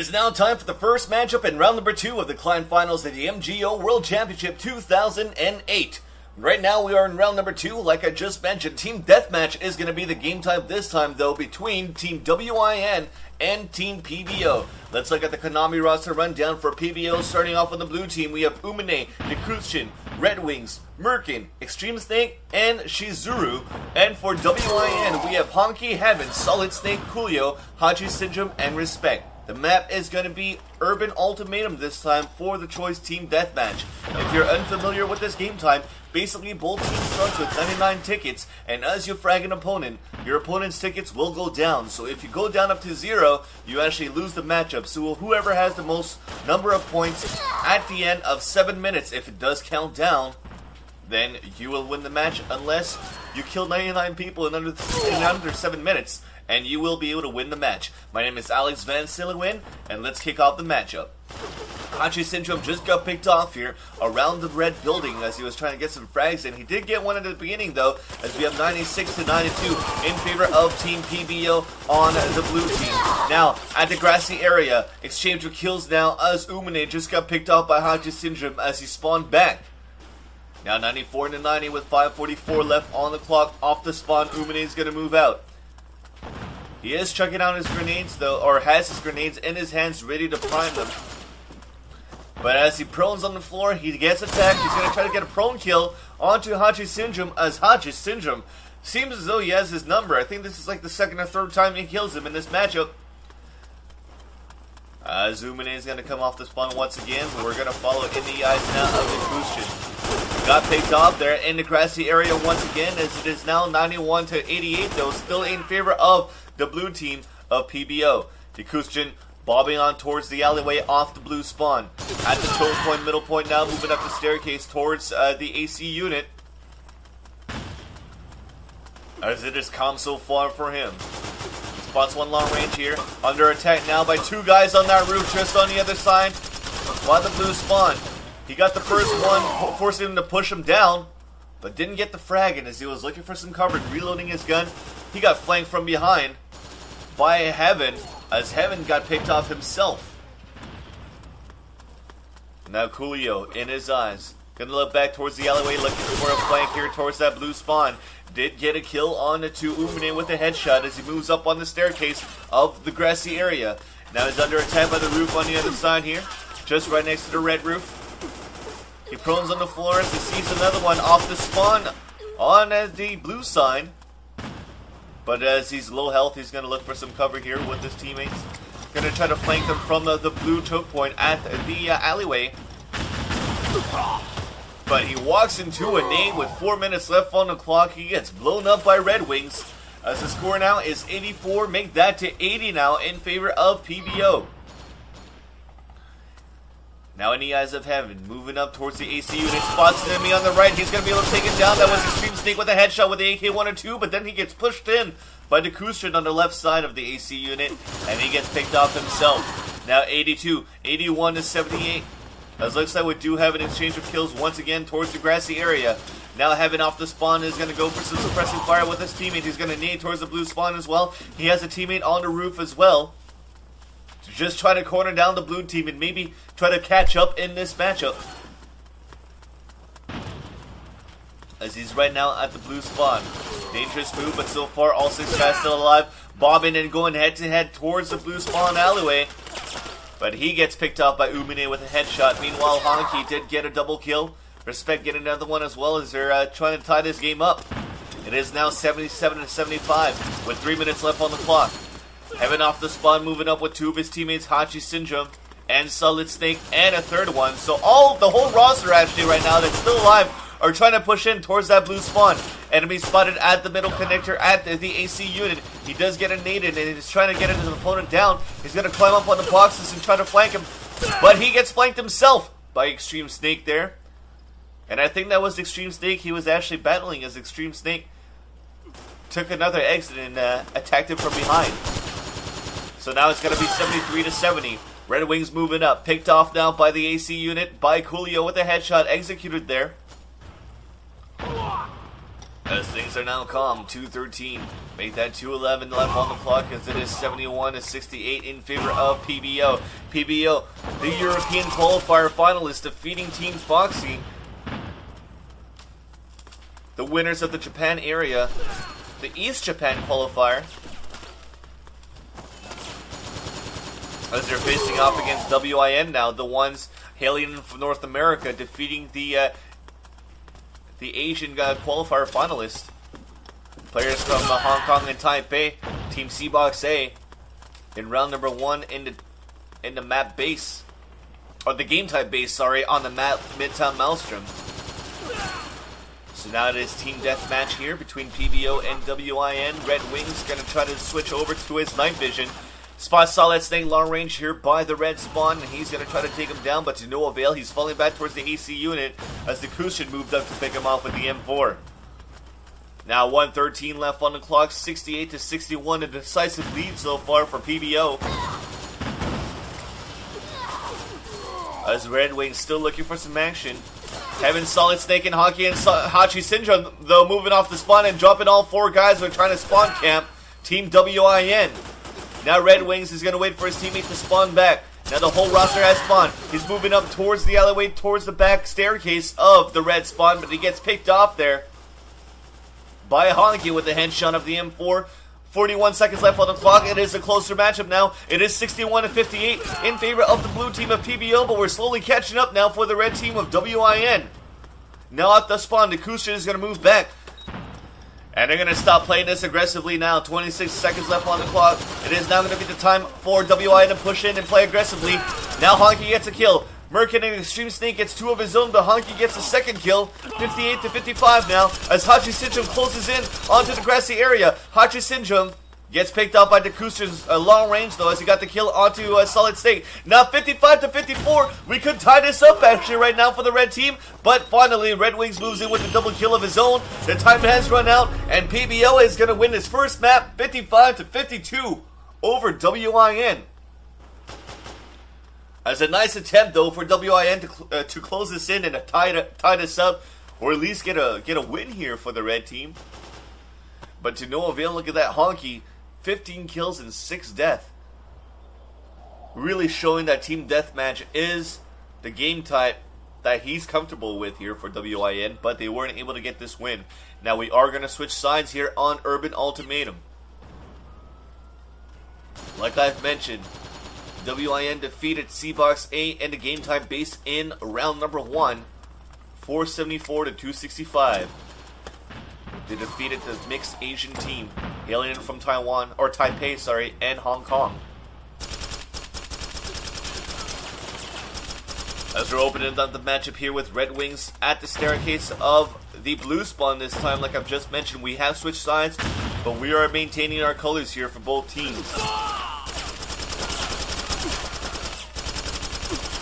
is now time for the first matchup in round number 2 of the Client Finals of the MGO World Championship 2008. Right now we are in round number 2, like I just mentioned. Team Deathmatch is going to be the game type this time, though, between Team WiN and Team PBO. Let's look at the Konami roster rundown for PBO. Starting off on the blue team, we have Umine, Nikutshin, REDWINGS, MERKENT, Extreme Snake, and Shizuru. And for WiN, we have Honkie, Heaven, Solid Snake, COOLIO, Hachi Syndrome, and Respect. The map is going to be Urban Ultimatum this time for the Choice Team Deathmatch. If you're unfamiliar with this game type, basically both teams start with 99 tickets, and as you frag an opponent, your opponent's tickets will go down. So if you go down up to 0, you actually lose the matchup. So whoever has the most number of points at the end of 7 minutes, if it does count down, then you will win the match, unless you kill 99 people in under 7 minutes. And you will be able to win the match. My name is Alex Van Silewin, and let's kick off the matchup. Hachi Syndrome just got picked off here around the red building as he was trying to get some frags in. He did get one at the beginning, though, as we have 96 to 92 in favor of Team PBO on the blue team. Now, at the grassy area, exchange of kills now as Umine just got picked off by Hachi Syndrome as he spawned back. Now 94 to 90 with 5:44 left on the clock. Off the spawn, Umine is going to move out. He is chucking out his grenades, though, or has his grenades in his hands ready to prime them. But as he prones on the floor, he gets attacked. He's going to try to get a prone kill onto Hachi Syndrome, as Hachi Syndrome seems as though he has his number. I think this is like the second or third time he kills him in this matchup. Umine is going to come off the spawn once again, but we're going to follow in the eyes now of the Nikutshin. Got picked off there in the grassy area once again, as it is now 91 to 88, though, still in favor of the blue team of PBO. Nikutshin bobbing on towards the alleyway off the blue spawn. At the choke point, middle point now, moving up the staircase towards the AC unit. As it has come so far for him. Spots one long range here. Under attack now by two guys on that roof, just on the other side. By the blue spawn. He got the first one, forcing him to push him down, but didn't get the frag, and as he was looking for some cover, reloading his gun, he got flanked from behind by Heaven, as Heaven got picked off himself. Now COOLIO in his eyes. Gonna look back towards the alleyway, looking for a flank here towards that blue spawn. Did get a kill on to Umine with a headshot as he moves up on the staircase of the grassy area. Now he's under attack by the roof on the other side here, just right next to the red roof. He prones on the floor as he sees another one off the spawn on the blue side. But as he's low health, he's going to look for some cover here with his teammates. Going to try to flank them from the blue choke point at the alleyway. But he walks into a nade with 4 minutes left on the clock. He gets blown up by REDWINGS. As the score now is 84. Make that to 80 now in favor of PBO. Now in the eyes of Heaven, moving up towards the AC unit, spots an enemy on the right. He's going to be able to take it down. That was Extreme Snake with a headshot with the AK-102, but then he gets pushed in by Nikutshin on the left side of the AC unit, and he gets picked off himself. Now 82, 81 to 78. As looks like we do have an exchange of kills once again towards the grassy area. Now Heaven off the spawn is going to go for some suppressing fire with his teammate. He's going to nade towards the blue spawn as well. He has a teammate on the roof as well. Just try to corner down the blue team and maybe try to catch up in this matchup. As he's right now at the blue spawn. Dangerous move, but so far all 6 guys still alive. Bobbing and going head to head towards the blue spawn alleyway. But he gets picked off by Umine with a headshot. Meanwhile, Honkie did get a double kill. Respect getting another one as well as they're trying to tie this game up. It is now 77 to 75 with 3 minutes left on the clock. Heaven off the spawn, moving up with 2 of his teammates, Hachi Syndrome and Solid Snake, and a third one. So the whole roster actually right now that's still alive are trying to push in towards that blue spawn. Enemy spotted at the middle connector at the AC unit. He does get a nade in, and he's trying to get his opponent down. He's going to climb up on the boxes and try to flank him, but he gets flanked himself by Extreme Snake there. And I think that was Extreme Snake. He was actually battling as Extreme Snake took another exit and attacked him from behind. So now it's going to be 73 to 70. REDWINGS moving up. Picked off now by the AC unit by COOLIO with a headshot executed there. As things are now calm, 2:13. Make that 2:11 left on the clock as it is 71-68 in favor of PBO. PBO, the European qualifier finalist, defeating Team Foxy, the winners of the Japan area, the East Japan qualifier, as they're facing off against WiN now, the ones hailing from North America, defeating the Asian qualifier finalist. Players from Hong Kong and Taipei, Team Chatbox A, in round number 1 in the map base, or the game type base, sorry, on the map Midtown Maelstrom. So now it is team deathmatch here between PBO and WiN. REDWINGS gonna try to switch over to his night vision. Spot Solid Snake long range here by the red spawn, and he's going to try to take him down, but to no avail. He's falling back towards the AC unit as the Cushion moved up to pick him off with the M4. Now 1:13 left on the clock, 68-61, a decisive lead so far for PBO. As REDWINGS still looking for some action. Having Solid Snake and Honkie and Hachi Syndrome, though, moving off the spawn and dropping all 4 guys who are trying to spawn camp Team WiN. Now REDWINGS is going to wait for his teammate to spawn back. Now the whole roster has spawned. He's moving up towards the alleyway, towards the back staircase of the red spawn, but he gets picked off there by Honkie with the headshot of the M4. 41 seconds left on the clock. It is a closer matchup now. It is 61-58 in favor of the blue team of PBO, but we're slowly catching up now for the red team of WiN. Now at the spawn, the Cushion is going to move back. And they're going to stop playing this aggressively now. 26 seconds left on the clock. It is now going to be the time for WiN to push in and play aggressively. Now Honkie gets a kill. MERKENT and Extreme Snake gets 2 of his own, but Honkie gets a second kill. 58-55 now as Hachi Syndrome closes in onto the grassy area. Hachi Syndrome gets picked up by the Cushions long range, though, as he got the kill onto Solid Snake. Now 55-54. We could tie this up actually right now for the red team, but finally REDWINGS moves in with a double kill of his own. The time has run out, and PBO is going to win his first map 55-52 over WiN. As a nice attempt, though, for WiN to close this in and tie this up, or at least get a win here for the red team. But to no avail. Look at that Honkie, 15 kills and 6 deaths. Really showing that team deathmatch is the game type that he's comfortable with here for WiN, but they weren't able to get this win. Now we are going to switch sides here on Urban Ultimatum. Like I've mentioned, WiN defeated Chatbox A and the game type base in round number 1, 474-265. They defeated the mixed Asian team, hailing in from Taiwan, or Taipei, sorry, and Hong Kong. As we're opening up the matchup here with REDWINGS at the staircase of the blue spawn this time, like I've just mentioned, we have switched sides, but we are maintaining our colors here for both teams.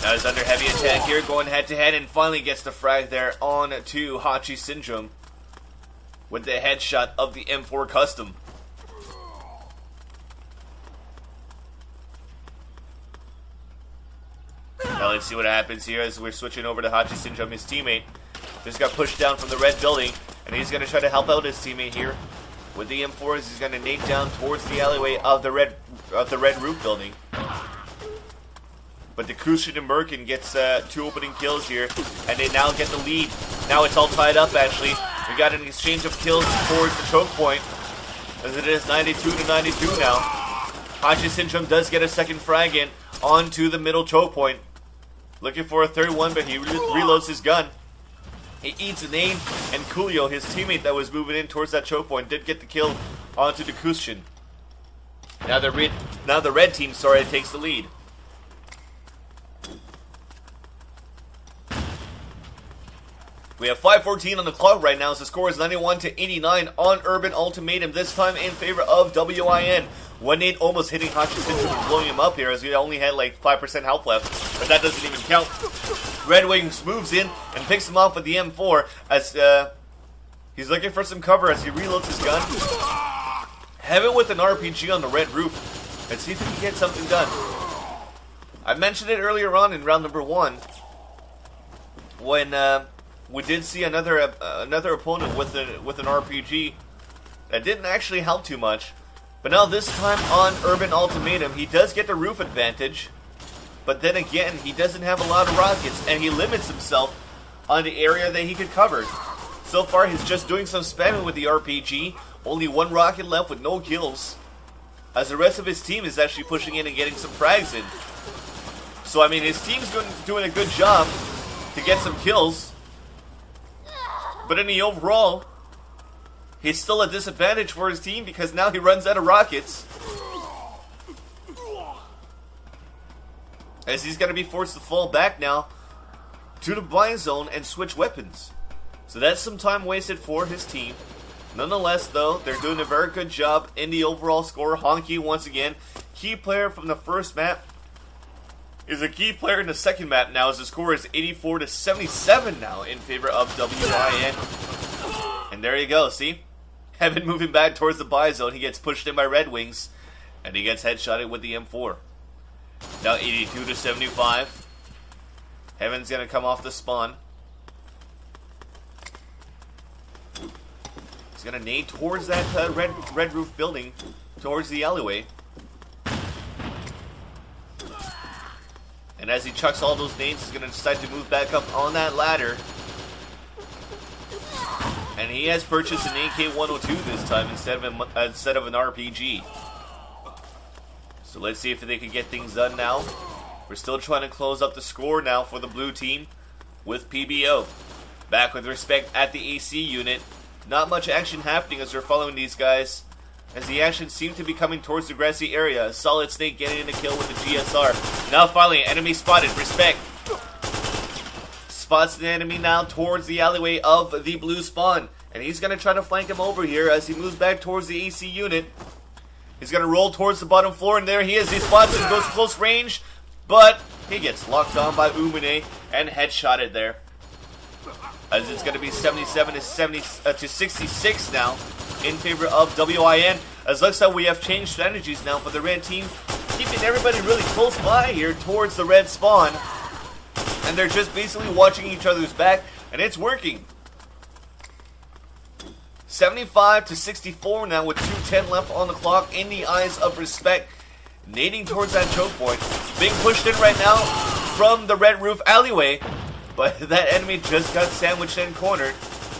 Now he's under heavy attack here, going head to head, and finally gets the frag there on to Hachi Syndrome with the headshot of the M4 Custom. Now let's see what happens here as we're switching over to Hachi Syndrome. His teammate just got pushed down from the red building, and he's going to try to help out his teammate here with the M4 as he's going to nade down towards the alleyway of the red roof building. But the Cushion and MERKENT gets 2 opening kills here, and they now get the lead. Now it's all tied up, actually. We got an exchange of kills towards the choke point, as it is 92-92 now. Hachi Syndrome does get a second frag in onto the middle choke point. Looking for a third one, but he reloads his gun. He eats a nade, and COOLIO, his teammate that was moving in towards that choke point, did get the kill onto the Cushion. Now the red team, takes the lead. We have 5:14 on the clock right now, so the score is 91-89 on Urban Ultimatum, this time in favor of WiN. One nade almost hitting Hachi Syndrome and blowing him up here, as we only had like 5% health left, but that doesn't even count. REDWINGS moves in and picks him off with the M4 as he's looking for some cover as he reloads his gun. Have it with an RPG on the red roof. Let's see if he can get something done. I mentioned it earlier on in round number 1 when we did see another opponent with an RPG that didn't actually help too much. But now this time on Urban Ultimatum, he does get the roof advantage. But then again, he doesn't have a lot of rockets, and he limits himself on the area that he could cover. So far, he's just doing some spamming with the RPG. Only one rocket left with no kills, as the rest of his team is actually pushing in and getting some frags in. So, I mean, his team's doing a good job to get some kills. But in the overall, he's still a disadvantage for his team because now he runs out of rockets. As he's going to be forced to fall back now to the buy zone and switch weapons. So that's some time wasted for his team. Nonetheless, though, they're doing a very good job in the overall score. Honkie, once again, key player from the first map, is a key player in the second map now, as the score is 84-77 now in favor of WiN. And there you go, see? Heaven moving back towards the buy zone. He gets pushed in by REDWINGS, and he gets headshotted with the M4. Now 82-75. Heaven's going to come off the spawn. He's going to nade towards that red roof building, towards the alleyway. And as he chucks all those nades, he's going to decide to move back up on that ladder. And he has purchased an AK-102 this time instead of an RPG. So let's see if they can get things done now. We're still trying to close up the score now for the blue team with PBO. Back with respect at the AC unit. Not much action happening as we're following these guys, as the action seemed to be coming towards the grassy area. Solid Snake getting in a kill with the GSR. Now finally, enemy spotted. Respect. Spots the enemy now towards the alleyway of the blue spawn. And he's going to try to flank him over here as he moves back towards the AC unit. He's going to roll towards the bottom floor, and there he is. He spots him, goes close range, but he gets locked on by Umine and headshotted there. As it's going to be 77-66 now in favor of WiN. As looks like we have changed strategies now for the red team, keeping everybody really close by here towards the red spawn. And they're just basically watching each other's back, and it's working. 75-64 now with 2:10 left on the clock in the eyes of respect. Nading towards that choke point. Being pushed in right now from the red roof alleyway. But that enemy just got sandwiched and cornered,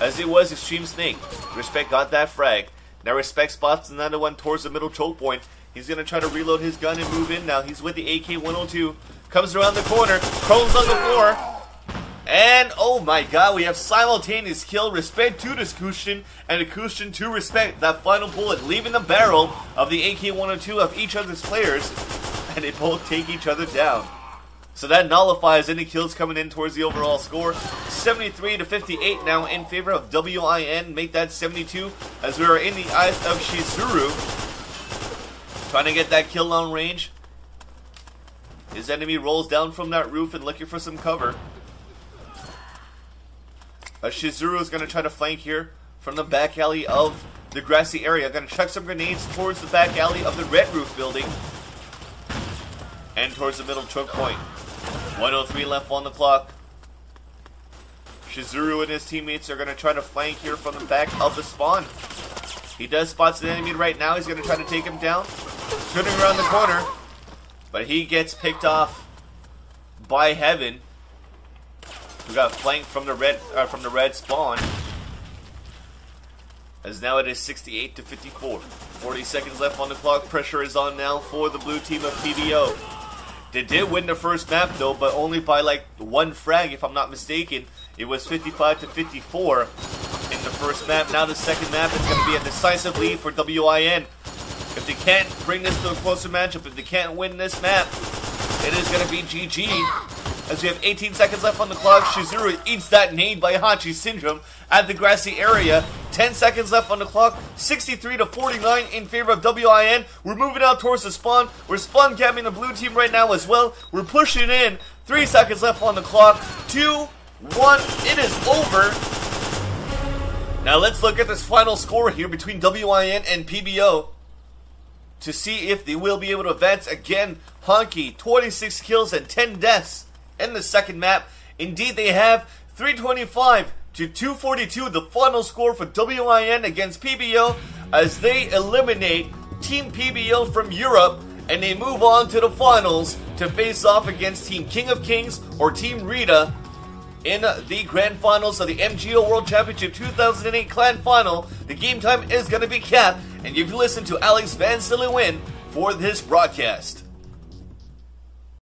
as it was Extreme Snake. Respect got that frag. Now Respect spots another one towards the middle choke point. He's going to try to reload his gun and move in now. He's with the AK-102. Comes around the corner. Crones on the floor. And, oh my god, we have simultaneous kill. Respect to this Kushin, and a Kushin to Respect. That final bullet leaving the barrel of the AK-102 of each other's players. And they both take each other down. So that nullifies any kills coming in towards the overall score. 73-58 now in favor of WiN. Make that 72 as we are in the eyes of Shizuru. Trying to get that kill on range. His enemy rolls down from that roof and looking for some cover. Shizuru is going to try to flank here from the back alley of the grassy area. Going to chuck some grenades towards the back alley of the red roof building. And towards the middle choke point. 103 left on the clock. Shizuru and his teammates are going to try to flank here from the back of the spawn. He does spot the enemy right now. He's going to try to take him down. Turning around the corner. But he gets picked off by Heaven, who got flanked from the red spawn. As now it is 68-54. 40 seconds left on the clock. Pressure is on now for the blue team of PBO. They did win the first map though, but only by like one frag if I'm not mistaken. It was 55-54 in the first map. Now the second map is going to be a decisive lead for WiN. If they can't bring this to a closer matchup, if they can't win this map, it is going to be GG. As we have 18 seconds left on the clock, Shizuru eats that nade by Hachi Syndrome at the grassy area. 10 seconds left on the clock, 63-49 in favor of WiN. We're moving out towards the spawn. We're spawn camping the blue team right now as well. We're pushing in. 3 seconds left on the clock. 2, 1, it is over. Now let's look at this final score here between WiN and PBO to see if they will be able to advance again. Honkie, 26 kills and 10 deaths in the second map. Indeed they have. 325 to 242, the final score for WiN against PBO as they eliminate Team PBO from Europe and they move on to the finals to face off against Team King of Kings or Team RITA in the grand finals of the MGO World Championship 2008 Clan Final. The game time is going to be capped, and you've listened to Alex Van Sillen for this broadcast.